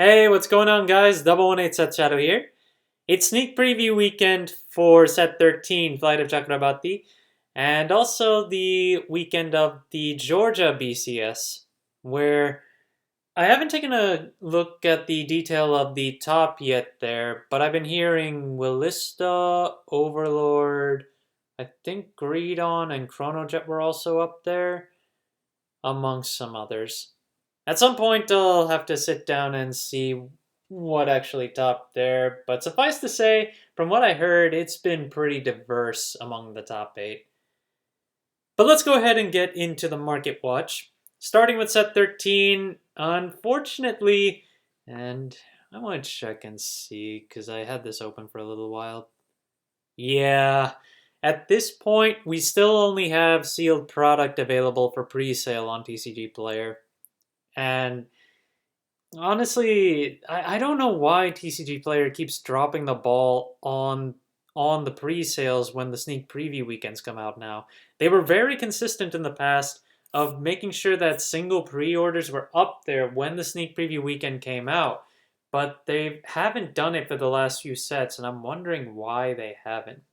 Hey, what's going on, guys? 118 Set Shadow here. It's sneak preview weekend for set 13, Flight of Chakrabarti, and also the weekend of the Georgia BCS, where I haven't taken a look at the detail of the top yet there, but I've been hearing Willista, Overlord, I think Greedon and Chronojet were also up there, amongst some others. At some point, I'll have to sit down and see what actually topped there, but suffice to say, from what I heard, it's been pretty diverse among the top 8. But let's go ahead and get into the market watch. Starting with set 13, unfortunately, and I want to check and see because I had this open for a little while. Yeah, at this point, we still only have sealed product available for pre-sale on TCG Player. And honestly, I don't know why TCG Player keeps dropping the ball on the pre-sales when the sneak preview weekends come out now. They were very consistent in the past of making sure that single pre-orders were up there when the sneak preview weekend came out, but they haven't done it for the last few sets, and I'm wondering why they haven't.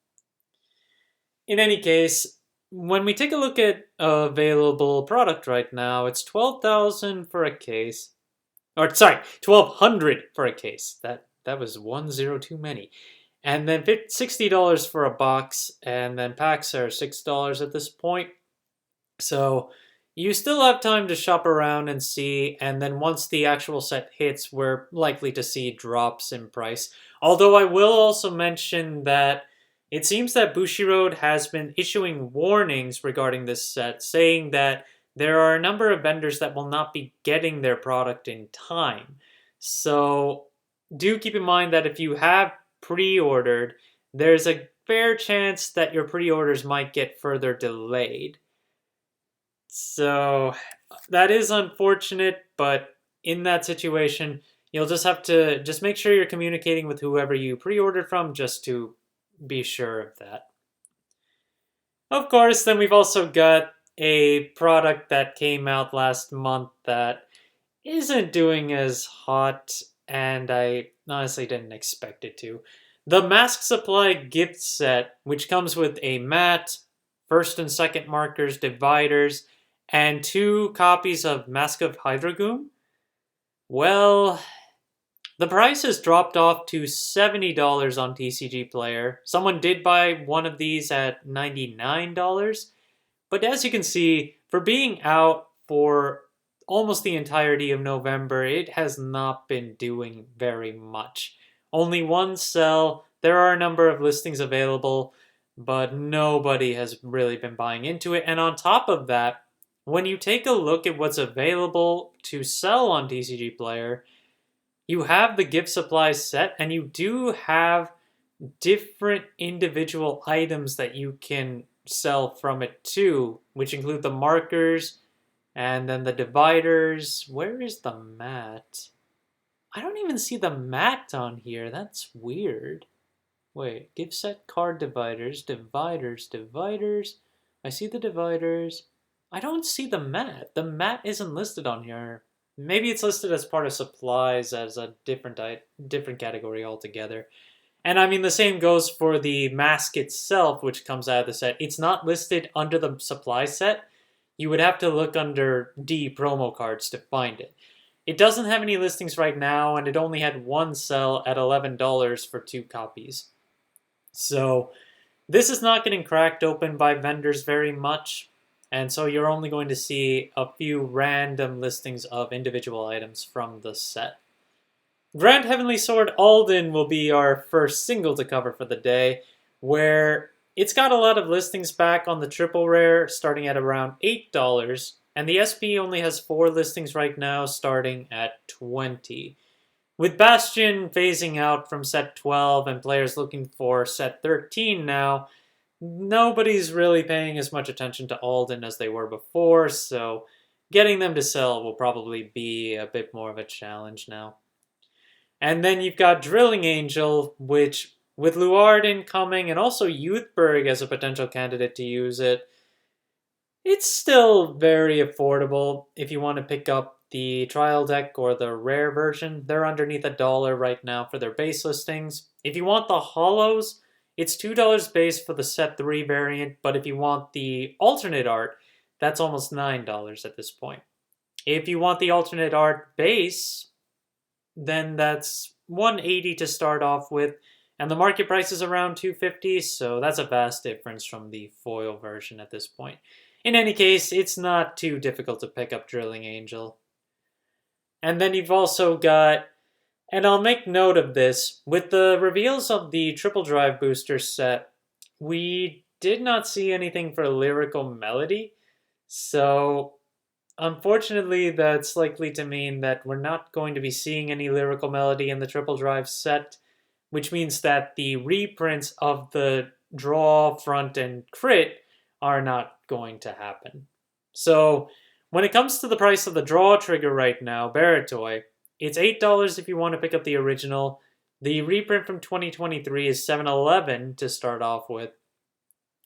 In any case, when we take a look at available product right now, it's 12,000 for a case. Or sorry, 1,200 for a case. That was 10 too many. And then $60 for a box, and then packs are $6 at this point. So you still have time to shop around and see, and then once the actual set hits, we're likely to see drops in price. Although I will also mention that it seems that Bushiroad has been issuing warnings regarding this set, saying that there are a number of vendors that will not be getting their product in time. So do keep in mind that if you have pre-ordered, there's a fair chance that your pre-orders might get further delayed. So that is unfortunate, but in that situation, you'll just have to just make sure you're communicating with whoever you pre-ordered from just to be sure of that. Of course, then we've also got a product that came out last month that isn't doing as hot, and I honestly didn't expect it to. The Mask Supply gift set, which comes with a mat, first and second markers, dividers, and 2 copies of Mask of Hydragoon. Well, the price has dropped off to $70 on TCG Player. Someone did buy one of these at $99. But as you can see, for being out for almost the entirety of November, it has not been doing very much. Only one sell. There are a number of listings available, but nobody has really been buying into it. And on top of that, when you take a look at what's available to sell on TCG Player, you have the gift supply set, and you do have different individual items that you can sell from it too, which include the markers and then the dividers. Where is the mat? I don't even see the mat on here. That's weird. Wait, gift set card dividers, dividers. I see the dividers. I don't see the mat. The mat isn't listed on here. Maybe it's listed as part of supplies as a different category altogether. And I mean, the same goes for the mask itself, which comes out of the set. It's not listed under the supply set. You would have to look under D promo cards to find it. It doesn't have any listings right now, and it only had one sell at $11 for 2 copies. So this is not getting cracked open by vendors very much, and so you're only going to see a few random listings of individual items from the set. Grand Heavenly Sword Alden will be our first single to cover for the day, where it's got a lot of listings back on the triple rare, starting at around $8, and the SP only has 4 listings right now, starting at $20. With Bastion phasing out from set 12 and players looking for set 13 now, nobody's really paying as much attention to Alden as they were before, so getting them to sell will probably be a bit more of a challenge now. And then you've got Drilling Angel, which, with Luarden coming and also Youthberg as a potential candidate to use it, it's still very affordable if you want to pick up the trial deck or the rare version, they're underneath $1 right now for their base listings. If you want the holos, it's $2 base for the set 3 variant, but if you want the alternate art, that's almost $9 at this point. If you want the alternate art base, then that's $180 to start off with, and the market price is around $250, so that's a vast difference from the foil version at this point. In any case, it's not too difficult to pick up Drilling Angel. And then you've also got, and I'll make note of this, with the reveals of the Triple Drive booster set, we did not see anything for Lyrical Melody, so unfortunately that's likely to mean that we're not going to be seeing any Lyrical Melody in the Triple Drive set, which means that the reprints of the Draw, Front, and Crit are not going to happen. So when it comes to the price of the Draw trigger right now, Baratoy, it's $8 if you want to pick up the original. The reprint from 2023 is $7.11 to start off with.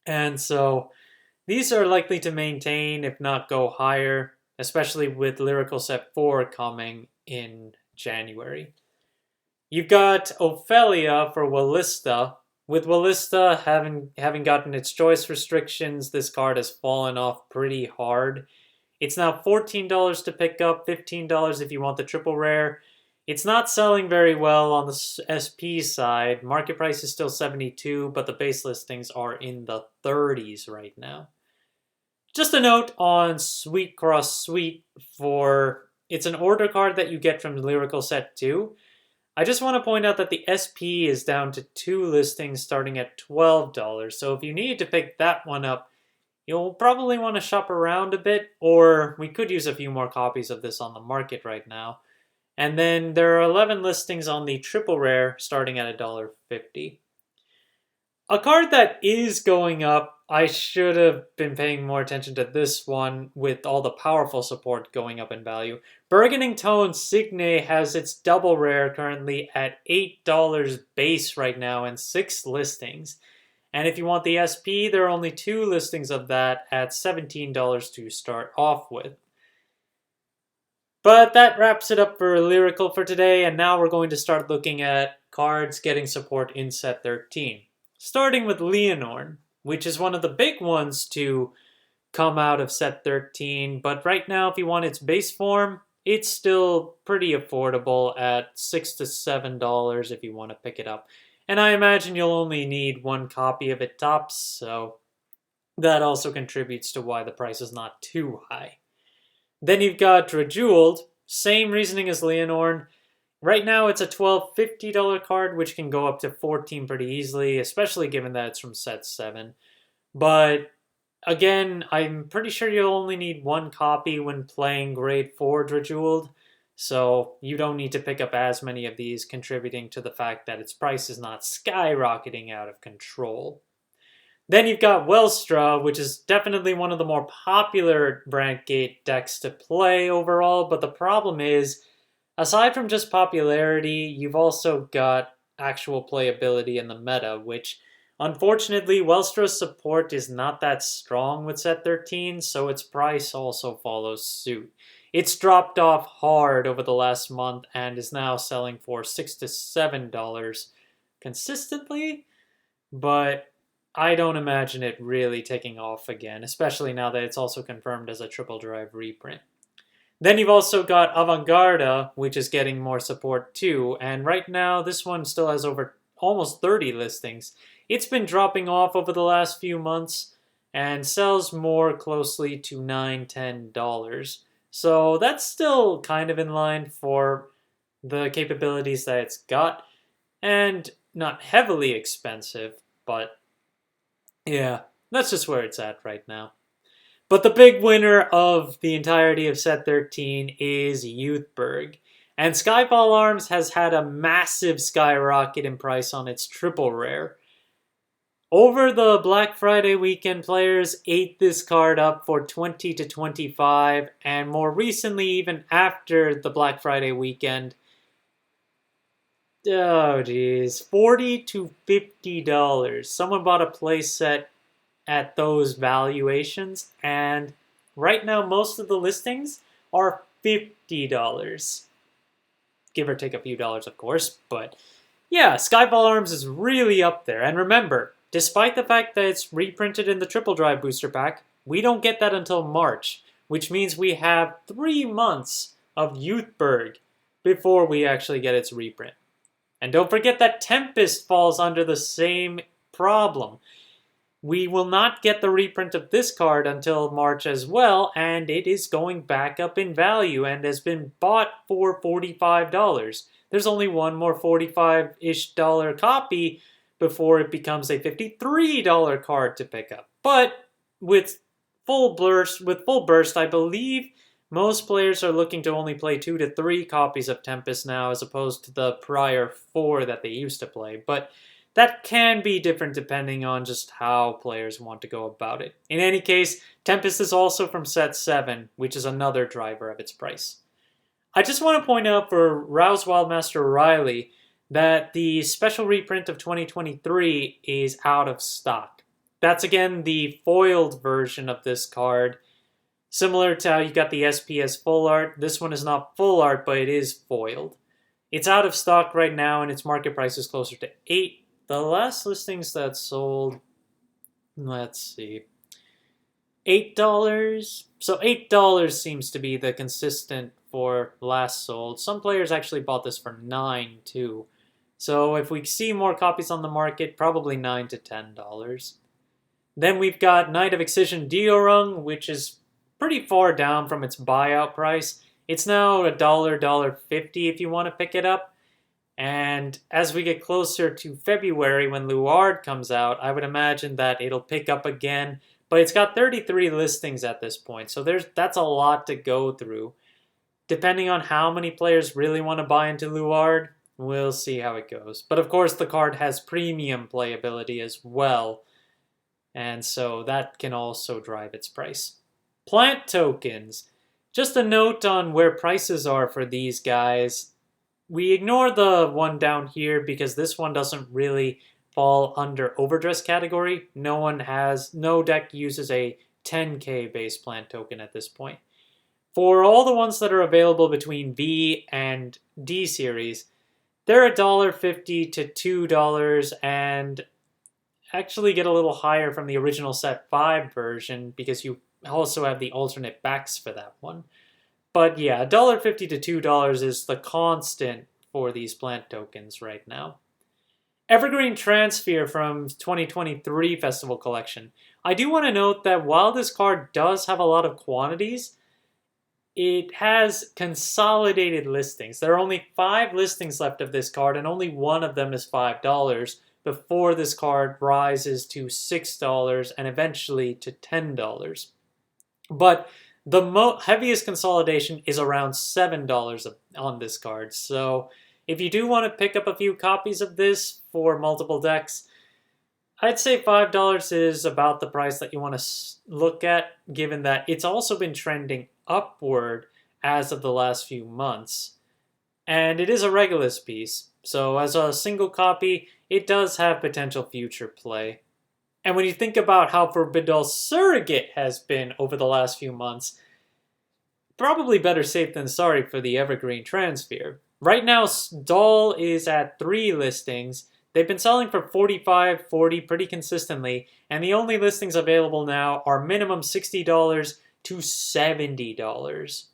And so these are likely to maintain, if not go higher, especially with Lyrical Set 4 coming in January. You've got Ophelia for Wallista. With Wallista having gotten its choice restrictions, this card has fallen off pretty hard. It's now $14 to pick up, $15 if you want the triple rare. It's not selling very well on the SP side. Market price is still $72, but the base listings are in the 30s right now. Just a note on Sweet Cross Sweet it's an order card that you get from Lyrical Set 2. I just want to point out that the SP is down to 2 listings starting at $12. So if you need to pick that one up, you'll probably want to shop around a bit, or we could use a few more copies of this on the market right now. And then there are 11 listings on the triple rare starting at $1.50. A card that is going up, I should have been paying more attention to this one with all the powerful support going up in value. Burgeoning Tone Signe has its double rare currently at $8 base right now and 6 listings. And if you want the SP, there are only 2 listings of that at $17 to start off with. But that wraps it up for Lyrical for today, and now we're going to start looking at cards getting support in set 13. Starting with Leonorn, which is one of the big ones to come out of set 13, but right now if you want its base form, it's still pretty affordable at $6 to $7 if you want to pick it up. And I imagine you'll only need 1 copy of it tops, so that also contributes to why the price is not too high. Then you've got Drejeweled, same reasoning as Leonorn. Right now it's a $12.50 card, which can go up to $14 pretty easily, especially given that it's from set 7. But again, I'm pretty sure you'll only need 1 copy when playing grade 4 Drejeweled, so you don't need to pick up as many of these, contributing to the fact that its price is not skyrocketing out of control. Then you've got Welstra, which is definitely one of the more popular Brandgate decks to play overall, but the problem is, aside from just popularity, you've also got actual playability in the meta, which unfortunately Welstra's support is not that strong with set 13, so its price also follows suit. It's dropped off hard over the last month and is now selling for $6 to $7 consistently, but I don't imagine it really taking off again, especially now that it's also confirmed as a triple drive reprint. Then you've also got Vanguard, which is getting more support too, and right now this one still has over almost 30 listings. It's been dropping off over the last few months and sells more closely to $9, $10. So that's still kind of in line for the capabilities that it's got, and not heavily expensive, but yeah, that's just where it's at right now. But the big winner of the entirety of set 13 is Youthberg. And Skyfall Arms has had a massive skyrocket in price on its triple rare. Over the Black Friday weekend, players ate this card up for 20 to 25, and more recently, even after the Black Friday weekend, oh geez, $40 to $50. Someone bought a playset at those valuations, and right now most of the listings are $50. Give or take a few dollars, of course, but yeah, Skyfall Arms is really up there. And remember, despite the fact that it's reprinted in the Triple Drive Booster Pack, we don't get that until March, which means we have 3 months of Youthberg before we actually get its reprint. And don't forget that Tempest falls under the same problem. We will not get the reprint of this card until March as well, and it is going back up in value and has been bought for $45. There's only one more $45-ish copy before it becomes a $53 card to pick up. But with full burst, I believe most players are looking to only play 2 to 3 copies of Tempest now, as opposed to the prior 4 that they used to play. But that can be different depending on just how players want to go about it. In any case, Tempest is also from set 7, which is another driver of its price. I just want to point out for Rouse Wildmaster Riley that the special reprint of 2023 is out of stock. That's again the foiled version of this card. Similar to how you got the SPS full art, this one is not full art, but it is foiled. It's out of stock right now, and its market price is closer to $8. The last listings that sold, let's see, $8. So $8 seems to be the consistent for last sold. Some players actually bought this for $9 too. So if we see more copies on the market, probably $9 to $10. Then we've got Knight of Excision Diorung, which is pretty far down from its buyout price. It's now $1, $1.50 if you want to pick it up. And as we get closer to February when Luard comes out, I would imagine that it'll pick up again. But it's got 33 listings at this point, so that's a lot to go through. Depending on how many players really want to buy into Luard, we'll see how it goes. But of course, the card has premium playability as well, and so that can also drive its price. Plant tokens. Just a note on where prices are for these guys. We ignore the one down here because this one doesn't really fall under overdress category. No deck uses a 10k base plant token at this point. For all the ones that are available between B and D series, they're $1.50 to $2 and actually get a little higher from the original set 5 version because you also have the alternate backs for that one. But yeah, $1.50 to $2 is the constant for these plant tokens right now. Evergreen Transfer from 2023 Festival Collection. I do want to note that while this card does have a lot of quantities, it has consolidated listings. There are only 5 listings left of this card, and only one of them is $5 before this card rises to $6 and eventually to $10. But the heaviest consolidation is around $7 on this card. So if you do want to pick up a few copies of this for multiple decks, I'd say $5 is about the price that you want to look at, given that it's also been trending upward as of the last few months. And it is a Regulus piece, so as a single copy, it does have potential future play. And when you think about how Forbidden Doll Surrogate has been over the last few months, probably better safe than sorry for the Evergreen Transfer. Right now, Doll is at 3 listings. They've been selling for $45, $40 pretty consistently, and the only listings available now are minimum $60 to $70.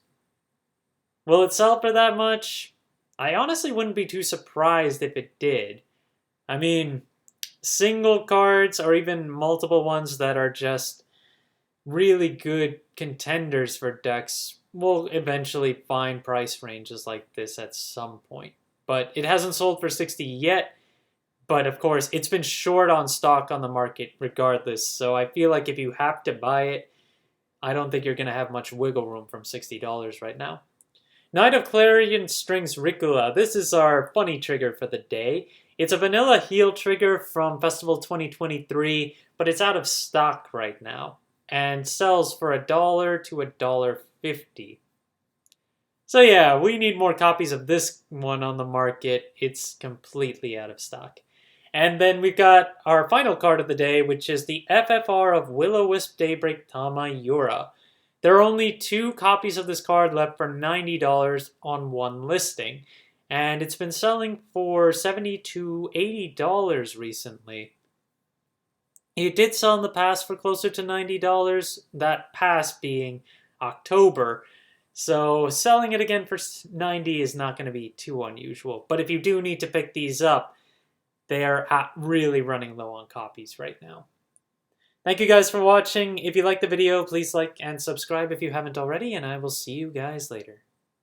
Will it sell for that much? I honestly wouldn't be too surprised if it did. I mean, single cards or even multiple ones that are just really good contenders for decks will eventually find price ranges like this at some point. But it hasn't sold for $60 yet. But of course, it's been short on stock on the market regardless. So I feel like if you have to buy it, I don't think you're going to have much wiggle room from $60 right now. Knight of Clarion Strings Ricula. This is our funny trigger for the day. It's a vanilla heal trigger from Festival 2023, but it's out of stock right now and sells for $1 to $1.50. So yeah, we need more copies of this one on the market. It's completely out of stock. And then we've got our final card of the day, which is the FFR of Will-O-Wisp Daybreak Tama Yura. There are only 2 copies of this card left for $90 on one listing, and it's been selling for $70 to $80 recently. It did sell in the past for closer to $90, that past being October. So selling it again for $90 is not going to be too unusual. But if you do need to pick these up, they are really running low on copies right now. Thank you guys for watching. If you liked the video, please like and subscribe if you haven't already, and I will see you guys later.